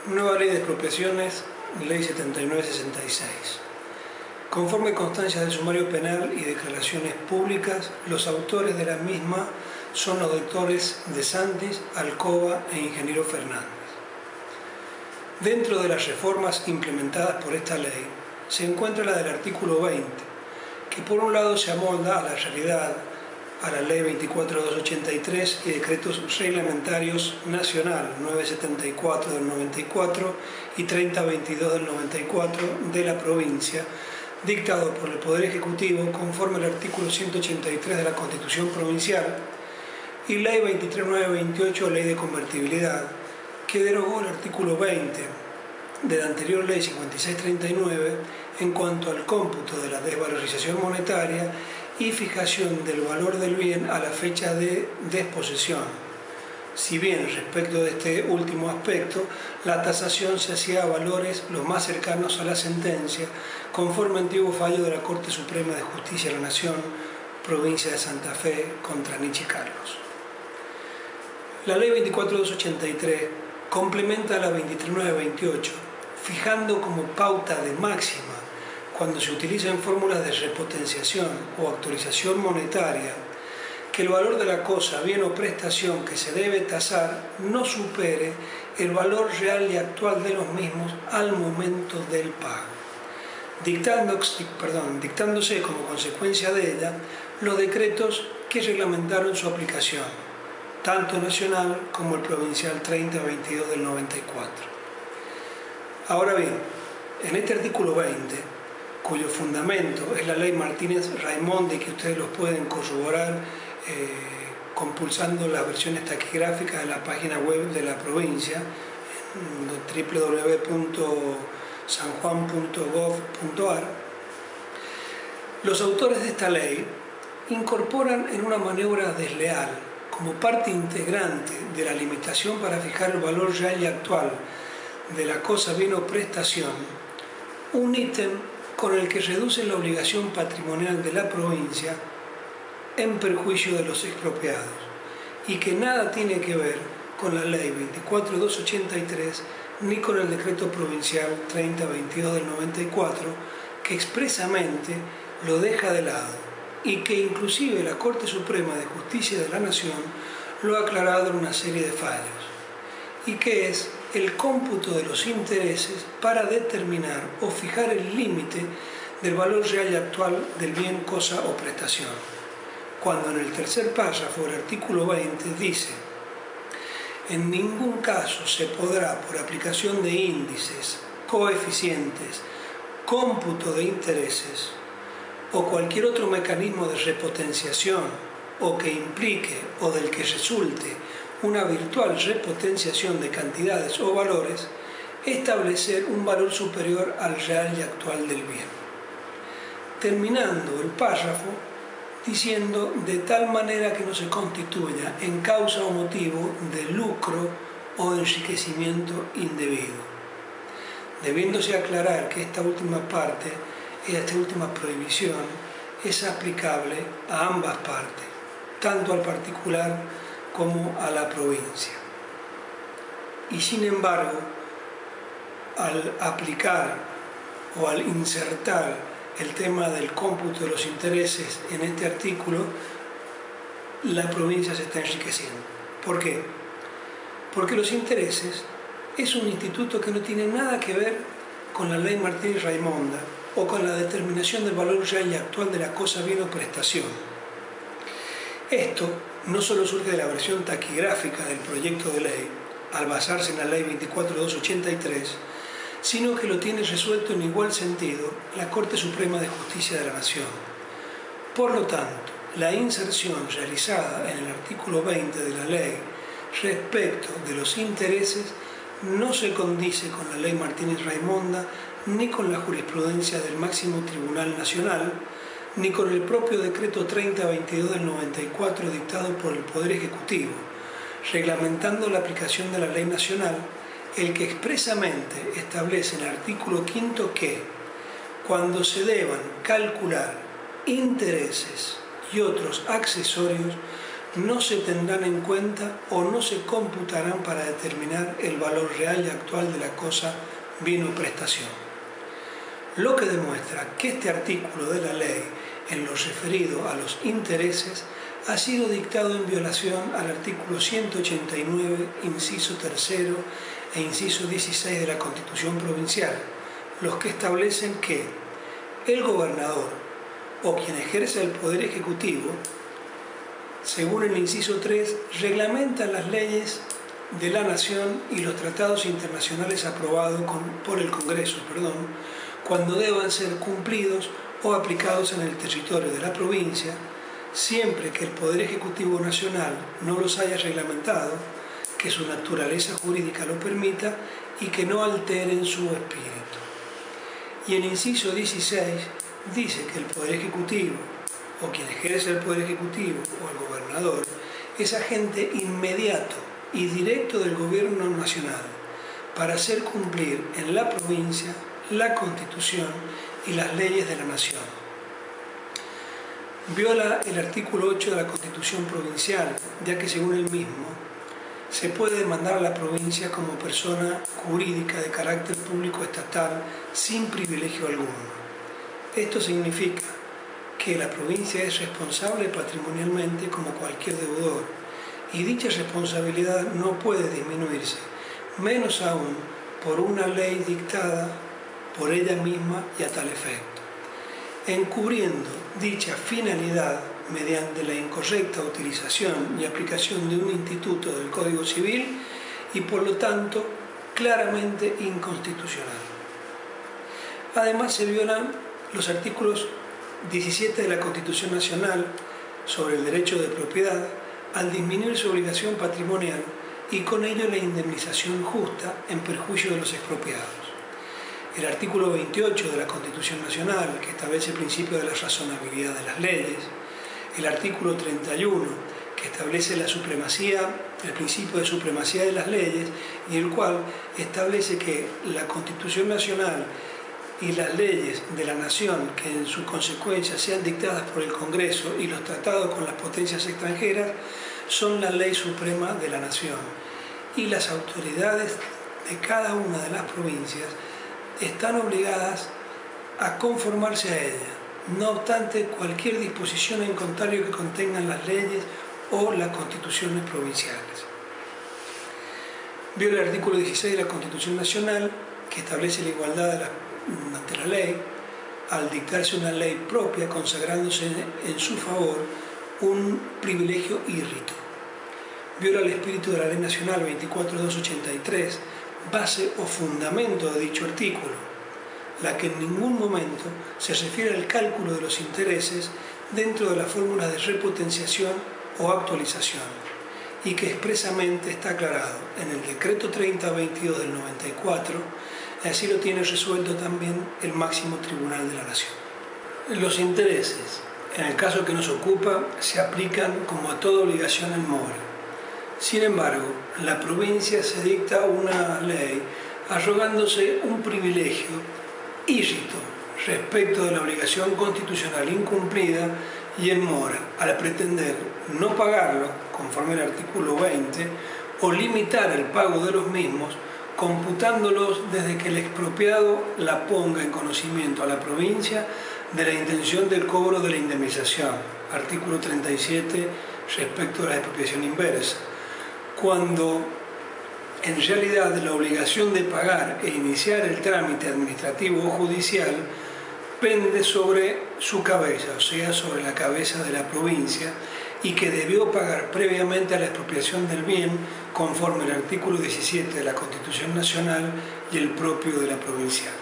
Nueva Ley de Expropiaciones, Ley 7966. Conforme constancias del sumario penal y declaraciones públicas, los autores de la misma son los doctores De Santis, Alcoba e Ingeniero Fernández. Dentro de las reformas implementadas por esta ley se encuentra la del artículo 20, que por un lado se amolda a la realidad, a la Ley 24.283 y decretos reglamentarios nacional 974 del 94 y 3022 del 94 de la provincia, dictado por el Poder Ejecutivo conforme al artículo 183 de la Constitución Provincial, y Ley 23928, Ley de Convertibilidad, que derogó el artículo 20 de la anterior Ley 5639 en cuanto al cómputo de la desvalorización monetaria y fijación del valor del bien a la fecha de desposesión. Si bien respecto de este último aspecto, la tasación se hacía a valores los más cercanos a la sentencia, conforme antiguo fallo de la Corte Suprema de Justicia de la Nación, provincia de Santa Fe, contra Nichi Carlos. La Ley 24283 complementa a la 23928, fijando como pauta de máxima cuando se utilizan fórmulas de repotenciación o actualización monetaria, que el valor de la cosa, bien o prestación que se debe tasar no supere el valor real y actual de los mismos al momento del pago, dictándose como consecuencia de ella los decretos que reglamentaron su aplicación, tanto nacional como el provincial 3022 del 94. Ahora bien, en este artículo 20, cuyo fundamento es la ley Martínez-Raimondi, que ustedes los pueden corroborar compulsando las versiones taquigráficas de la página web de la provincia, www.sanjuan.gov.ar, los autores de esta ley incorporan en una maniobra desleal, como parte integrante de la limitación para fijar el valor real y actual de la cosa, bien o prestación, un ítem con el que reducen la obligación patrimonial de la provincia en perjuicio de los expropiados, y que nada tiene que ver con la Ley 24283 ni con el Decreto Provincial 3022 del 94, que expresamente lo deja de lado, y que inclusive la Corte Suprema de Justicia de la Nación lo ha aclarado en una serie de fallos, y que es el cómputo de los intereses para determinar o fijar el límite del valor real y actual del bien, cosa o prestación, cuando en el tercer párrafo del artículo 20 dice: en ningún caso se podrá, por aplicación de índices, coeficientes, cómputo de intereses o cualquier otro mecanismo de repotenciación o que implique o del que resulte una virtual repotenciación de cantidades o valores, establecer un valor superior al real y actual del bien. Terminando el párrafo diciendo de tal manera que no se constituya en causa o motivo de lucro o enriquecimiento indebido, debiéndose aclarar que esta última parte, esta última prohibición, es aplicable a ambas partes, tanto al particular como a la provincia. Y sin embargo, al aplicar o al insertar el tema del cómputo de los intereses en este artículo, la provincia se está enriqueciendo. ¿Por qué? Porque los intereses es un instituto que no tiene nada que ver con la ley Martínez-Raimonda o con la determinación del valor real y actual de la cosa, bien o prestación. Esto no solo surge de la versión taquigráfica del proyecto de ley, al basarse en la ley 24283, sino que lo tiene resuelto en igual sentido la Corte Suprema de Justicia de la Nación. Por lo tanto, la inserción realizada en el artículo 20 de la ley respecto de los intereses no se condice con la ley Martínez-Raimonda ni con la jurisprudencia del máximo Tribunal Nacional, ni con el propio decreto 3022 del 94 dictado por el Poder Ejecutivo, reglamentando la aplicación de la ley nacional, el que expresamente establece en el artículo 5 que, cuando se deban calcular intereses y otros accesorios, no se tendrán en cuenta o no se computarán para determinar el valor real y actual de la cosa, bien o prestación. Lo que demuestra que este artículo de la ley, en lo referido a los intereses, ha sido dictado en violación al artículo 189, inciso 3 e inciso 16 de la Constitución Provincial, los que establecen que el gobernador o quien ejerce el Poder Ejecutivo, según el inciso 3, reglamenta las leyes de la Nación y los tratados internacionales aprobados por el Congreso, cuando deban ser cumplidos o aplicados en el territorio de la provincia, siempre que el Poder Ejecutivo Nacional no los haya reglamentado, que su naturaleza jurídica lo permita y que no alteren su espíritu. Y el inciso 16 dice que el Poder Ejecutivo, o quien ejerce el Poder Ejecutivo, o el gobernador, es agente inmediato y directo del Gobierno Nacional para hacer cumplir en la provincia la Constitución y las leyes de la Nación. Viola el artículo 8 de la Constitución Provincial, ya que según el mismo, se puede demandar a la provincia como persona jurídica de carácter público estatal sin privilegio alguno. Esto significa que la provincia es responsable patrimonialmente como cualquier deudor y dicha responsabilidad no puede disminuirse, menos aún por una ley dictada por ella misma y a tal efecto, encubriendo dicha finalidad mediante la incorrecta utilización y aplicación de un instituto del Código Civil y por lo tanto claramente inconstitucional. Además se violan los artículos 17 de la Constitución Nacional sobre el derecho de propiedad al disminuir su obligación patrimonial y con ello la indemnización justa en perjuicio de los expropiados. El artículo 28 de la Constitución Nacional, que establece el principio de la razonabilidad de las leyes, el artículo 31, que establece el principio de supremacía de las leyes, y el cual establece que la Constitución Nacional y las leyes de la Nación, que en su consecuencia sean dictadas por el Congreso y los tratados con las potencias extranjeras, son la ley suprema de la Nación. Y las autoridades de cada una de las provincias están obligadas a conformarse a ella, no obstante cualquier disposición en contrario que contengan las leyes o las constituciones provinciales. Viola el artículo 16 de la Constitución Nacional, que establece la igualdad ante la ley, al dictarse una ley propia consagrándose en su favor un privilegio írrito. Viola el espíritu de la Ley Nacional 24.283, base o fundamento de dicho artículo, la que en ningún momento se refiere al cálculo de los intereses dentro de las fórmulas de repotenciación o actualización, y que expresamente está aclarado en el Decreto 3022 del 94, y así lo tiene resuelto también el máximo tribunal de la Nación. Los intereses, en el caso que nos ocupa, se aplican como a toda obligación en mora. Sin embargo, la provincia se dicta una ley arrogándose un privilegio írrito respecto de la obligación constitucional incumplida y en mora, al pretender no pagarlo, conforme al artículo 20, o limitar el pago de los mismos, computándolos desde que el expropiado la ponga en conocimiento a la provincia de la intención del cobro de la indemnización, artículo 37 respecto a la expropiación inversa, cuando en realidad la obligación de pagar e iniciar el trámite administrativo o judicial pende sobre su cabeza, o sea, sobre la cabeza de la provincia, y que debió pagar previamente a la expropiación del bien conforme al artículo 17 de la Constitución Nacional y el propio de la provincial.